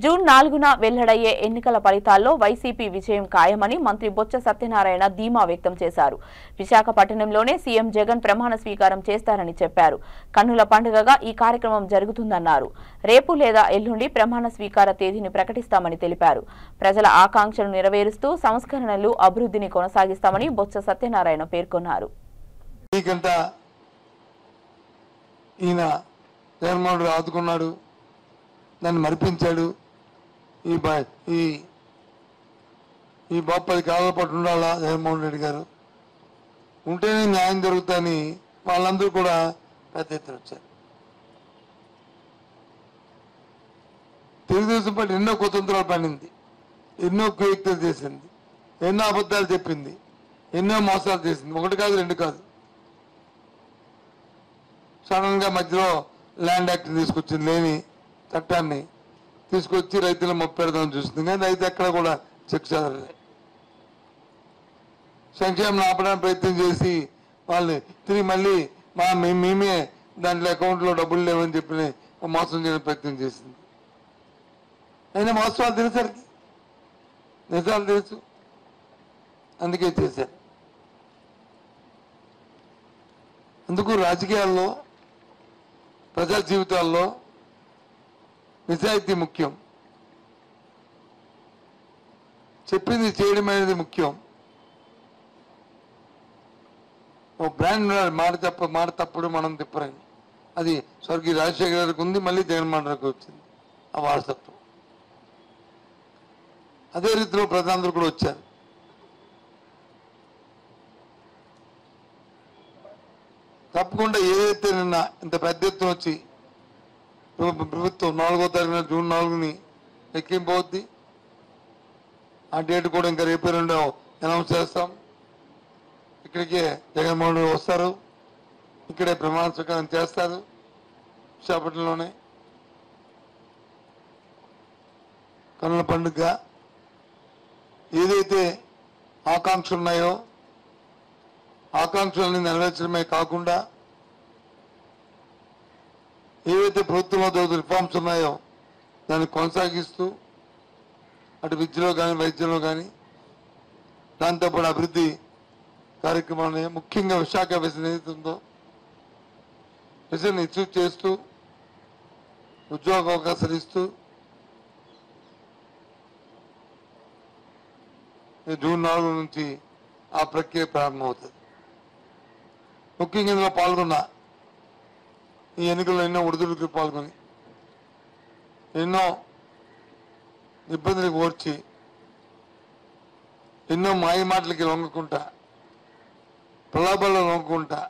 June 4న వెల్లడయ్యే ఎన్నికల ఫలితాల్లో YCP విజయం ఖాయమని మంత్రి బొత్స సత్యనారాయణ ధీమా వ్యక్తం చేశారు. విశాఖపట్నంలోనే సీఎం జగన్ ప్రమాణ స్వీకారం చేస్తారని చెప్పారు. కన్నుల పండుగగా ఈ కార్యక్రమం జరుగుతుందన్నారు. రేపు లేదా ఎల్లుండి ప్రమాణ స్వీకార తేదీని ప్రకటిస్తామని తెలిపారు. ప్రజల ఆకాంక్షలు నెరవేరుస్తూ సంస్కరణలు అభివృద్ధిని కొనసాగిస్తామని బొత్స సత్యనారాయణ పేర్కొన్నారు. దాన్ని మరిపించాడు. ఈ బాబు 10 కాలాల పాటు ఉండాలా జగన్మోహన్ రెడ్డి గారు, ఉంటేనే న్యాయం జరుగుతుందని వాళ్ళందరూ కూడా పెద్ద ఎత్తున వచ్చారు. తెలుగుదేశం పార్టీ ఎన్నో కుతంత్రాలు పండింది, ఎన్నో కుయుక్తులు చేసింది, ఎన్నో అబద్ధాలు చెప్పింది, ఎన్నో మోసాలు చేసింది. 1 కాదు 2 కాదు. సడన్ గా మధ్యలో ల్యాండ్ యాక్ట్ తీసుకొచ్చింది, లేని చట్టాన్ని తీసుకొచ్చి రైతుల మొప్పెడదామని చూస్తుంది. కానీ రైతు ఎక్కడ కూడా చెక్ చదవలే. సంక్షేమం ఆపడానికి ప్రయత్నం చేసి వాళ్ళని తిరిగి మళ్ళీ మేమే దాంట్లో అకౌంట్లో డబ్బులు లేవని చెప్పి మోసం చేయడం ప్రయత్నం చేసింది. అయినా వాస్తవాలు తెలిసరికి నిజాలు తెలుసు, అందుకే చేశారు. అందుకు రాజకీయాల్లో, ప్రజా జీవితాల్లో నిజాయితీ ముఖ్యం, చెప్పింది చేయడం అనేది ముఖ్యం. ఓ బ్రాండ్ మాట తప్పుడు మనం తిప్పరని, అది స్వర్గీయ రాజశేఖర గారికి ఉంది, మళ్ళీ జగన్మోహన్ రెడ్డికి వచ్చింది ఆ వారసత్వం. అదే రీతిలో ప్రధానులు కూడా వచ్చారు. తప్పకుండా ఏదైతే నిన్న ఇంత పెద్ద ఎత్తున వచ్చి ప్రభుత్వం 4వ తారీఖున జూన్ 4ని ఎక్కింపవుద్ది. ఆ డేట్ కూడా ఇంకా రేపు 2 అనౌన్స్ చేస్తాం. ఇక్కడికే జగన్మోహన్ రెడ్డి వస్తారు, ఇక్కడే ప్రమాణ స్వీకారం చేస్తారు విశాఖపట్నంలోనే. కన్నుల పండుగ ఏదైతే ఆకాంక్షలు ఉన్నాయో ఆకాంక్షలని నెరవేర్చడమే కాకుండా ఏవైతే ప్రభుత్వంలో రిఫార్మ్స్ ఉన్నాయో దాన్ని కొనసాగిస్తూ అటు విద్యలో కానీ వైద్యంలో కానీ దాంతోపాటు అభివృద్ధి కార్యక్రమాన్ని ముఖ్యంగా విశాఖ విజన్ ఏదైతే ఉందో విజన్ అచీవ్ చేస్తూ ఉద్యోగ అవకాశాలు ఇస్తూ జూన్ 4 నుంచి ఆ ప్రక్రియ ప్రారంభమవుతుంది. ముఖ్యంగా ఇందులో పాల్గొన్న ఈ ఎన్నికల్లో ఎన్నో ఒడిదుడుకులు పాల్గొని ఎన్నో ఇబ్బందులకు ఓర్చి ఎన్నో మాయ మాటలకి లొంగకుండా ప్రలోభాల్లో లొంగకుండా